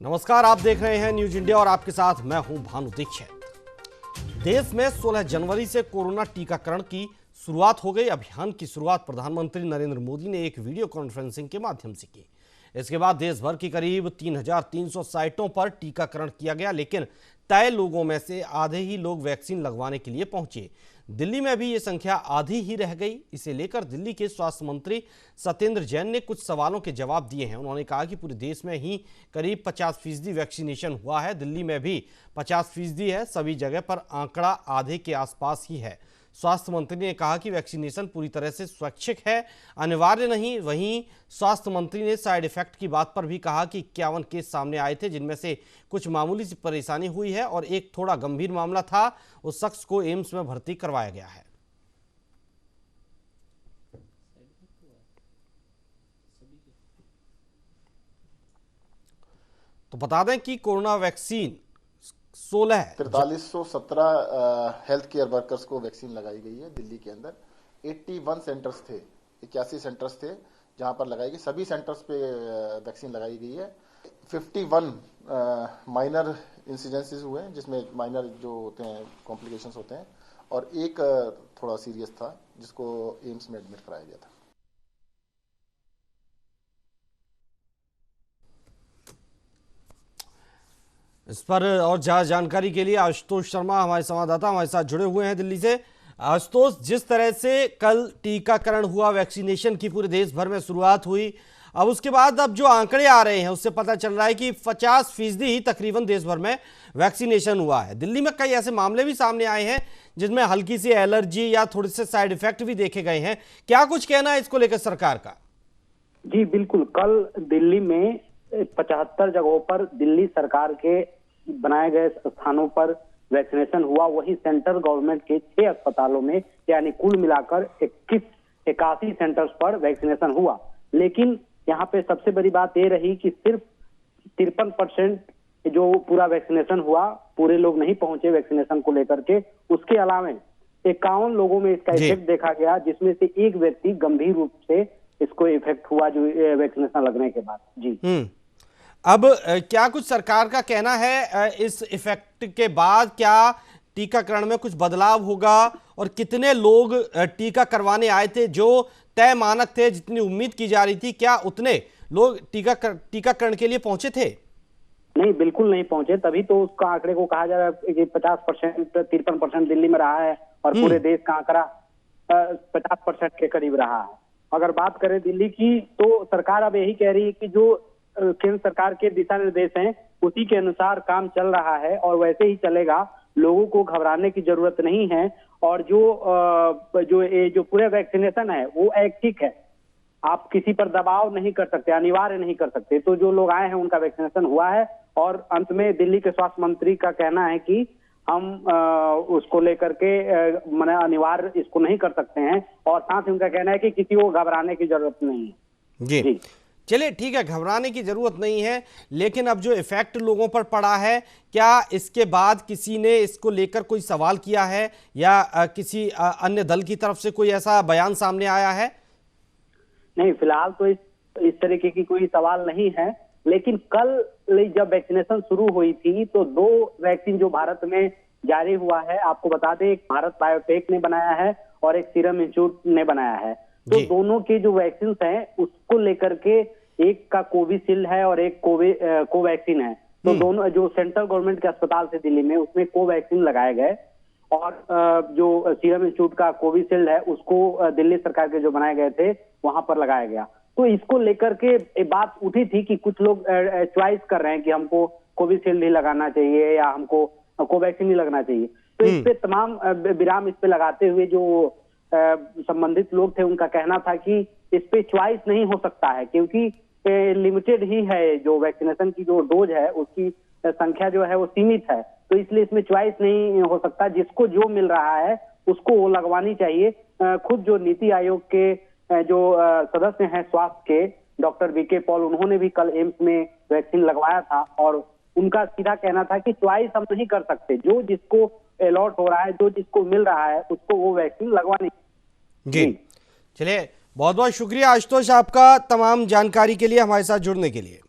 नमस्कार, आप देख रहे हैं न्यूज इंडिया और आपके साथ मैं हूं भानु दीक्षित। देश में 16 जनवरी से कोरोना टीकाकरण की शुरुआत हो गई। अभियान की शुरुआत प्रधानमंत्री नरेंद्र मोदी ने एक वीडियो कॉन्फ्रेंसिंग के माध्यम से की। इसके बाद देश भर की करीब 3,300 साइटों पर टीकाकरण किया गया, लेकिन तय लोगों में से आधे ही लोग वैक्सीन लगवाने के लिए पहुंचे। दिल्ली में भी ये संख्या आधी ही रह गई। इसे लेकर दिल्ली के स्वास्थ्य मंत्री सत्येंद्र जैन ने कुछ सवालों के जवाब दिए हैं। उन्होंने कहा कि पूरे देश में ही करीब 50% वैक्सीनेशन हुआ है। दिल्ली में भी 50% है। सभी जगह पर आंकड़ा आधे के आसपास ही है। स्वास्थ्य मंत्री ने कहा कि वैक्सीनेशन पूरी तरह से स्वैच्छिक है, अनिवार्य नहीं। वहीं स्वास्थ्य मंत्री ने साइड इफेक्ट की बात पर भी कहा कि 51 केस सामने आए थे, जिनमें से कुछ मामूली सी परेशानी हुई है और एक थोड़ा गंभीर मामला था। उस शख्स को एम्स में भर्ती करवाया गया है। तो बता दें कि corona vaccine 4317 health care workers को वैक्सीन लगाई गई है। दिल्ली के अंदर 81 सेंटर्स थे, 81 सेंटर्स थे जहां पर लगाई गई। सभी सेंटर्स पे वैक्सीन लगाई गई है। 51 माइनर इंसिडेंसेस हुए हैं, जिसमें माइनर जो होते हैं कॉम्प्लिकेशंस होते हैं, और एक थोड़ा सीरियस था जिसको एम्स में एडमिट कराया गया था। इस पर और ज्यादा जानकारी के लिए आशुतोष शर्मा हमारे संवाददाता हमारे साथ जुड़े हुए हैं दिल्ली से। आशुतोष, जिस तरह से कल टीकाकरण हुआ, वैक्सीनेशन की पूरे देश भर में शुरुआत हुई, अब उसके बाद अब जो आंकड़े आ रहे हैं उससे पता चल रहा है कि 50% ही तकरीबन देश भर में वैक्सीनेशन हुआ है। दिल्ली में कई ऐसे मामले भी सामने आए हैं जिसमें हल्की सी एलर्जी या थोड़े से साइड इफेक्ट भी देखे गए हैं। क्या कुछ कहना है इसको लेकर सरकार का? जी बिल्कुल, कल दिल्ली में 75 जगहों पर दिल्ली सरकार के बनाए गए स्थानों पर वैक्सीनेशन हुआ। वही सेंट्रल गवर्नमेंट के 6 अस्पतालों में, यानी कुल मिलाकर 81 सेंटर्स पर वैक्सीनेशन हुआ। लेकिन यहाँ पे सबसे बड़ी बात ये रही कि सिर्फ 53% जो पूरा वैक्सीनेशन हुआ, पूरे लोग नहीं पहुंचे वैक्सीनेशन को लेकर के। उसके अलावा 51 लोगों में इसका इफेक्ट देखा गया, जिसमें से एक व्यक्ति गंभीर रूप से इसको इफेक्ट हुआ जो वैक्सीनेशन लगने के बाद। जी अब क्या कुछ सरकार का कहना है इस इफेक्ट के बाद? क्या टीकाकरण में कुछ बदलाव होगा और कितने लोग टीका करवाने आए थे? जो तय मानक थे, जितनी उम्मीद की जा रही थी, क्या उतने लोग टीकाकरण के लिए पहुंचे थे? नहीं, बिल्कुल नहीं पहुंचे। तभी तो उसका आंकड़े को कहा जा रहा है कि 50%, 53% दिल्ली में रहा है और पूरे देश का आंकड़ा 50% के करीब रहा है। अगर बात करें दिल्ली की, तो सरकार अब यही कह रही है कि जो केंद्र सरकार के दिशा निर्देश हैं उसी के अनुसार काम चल रहा है और वैसे ही चलेगा। लोगों को घबराने की जरूरत नहीं है। और जो पूरे वैक्सीनेशन है वो ऐच्छिक है। आप किसी पर दबाव नहीं कर सकते, अनिवार्य नहीं कर सकते। तो जो लोग आए हैं उनका वैक्सीनेशन हुआ है। और अंत में दिल्ली के स्वास्थ्य मंत्री का कहना है कि हम उसको लेकर के माने अनिवार्य इसको नहीं कर सकते हैं। और साथ ही उनका कहना है कि किसी को घबराने की जरूरत नहीं है। जी चलिए ठीक है, घबराने की जरूरत नहीं है। लेकिन अब जो इफेक्ट लोगों पर पड़ा है, क्या इसके बाद किसी ने इसको लेकर कोई सवाल किया है या किसी अन्य दल की तरफ से कोई ऐसा बयान सामने आया है? नहीं, फिलहाल तो इस तरीके की कोई सवाल नहीं है। लेकिन कल जब वैक्सीनेशन शुरू हुई थी तो 2 वैक्सीन जो भारत में जारी हुआ है, आपको बता दें, एक भारत बायोटेक ने बनाया है और एक सीरम इंस्टीट्यूट ने बनाया है। तो दोनों के जो वैक्सीन हैं उसको लेकर के, एक का कोविशील्ड है और एक कोवैक्सीन है। तो दोनों जो सेंट्रल गवर्नमेंट के अस्पताल थे दिल्ली में, उसमें कोवैक्सीन लगाए गए और जो सीरम इंस्टीट्यूट का कोविशील्ड है उसको दिल्ली सरकार के जो बनाए गए थे वहां पर लगाया गया। तो इसको लेकर के एक बात उठी थी कि कुछ लोग चॉइस कर रहे हैं कि हमको कोविशील्ड ही लगाना चाहिए या हमको कोवैक्सीन ही लगना चाहिए। तो इस पे तमाम विराम इस पे लगाते हुए जो संबंधित लोग थे उनका कहना था कि इस पे चॉइस नहीं हो सकता है, क्योंकि लिमिटेड ही है। जो वैक्सीनेशन की जो डोज है उसकी संख्या जो है वो सीमित है। तो इसलिए इसमें चॉइस नहीं हो सकता। जिसको जो मिल रहा है उसको वो लगवानी चाहिए। खुद जो नीति आयोग के जो सदस्य हैं स्वास्थ्य के, डॉक्टर वीके पॉल, उन्होंने भी कल एम्स में वैक्सीन लगवाया था और उनका सीधा कहना था कि चॉइस हम नहीं कर सकते। जो जिसको अलॉट हो रहा है, जो जिसको मिल रहा है, उसको वो वैक्सीन लगवानी। जी चलिए, बहुत बहुत शुक्रिया आशुतोष आपका तमाम जानकारी के लिए, हमारे साथ जुड़ने के लिए।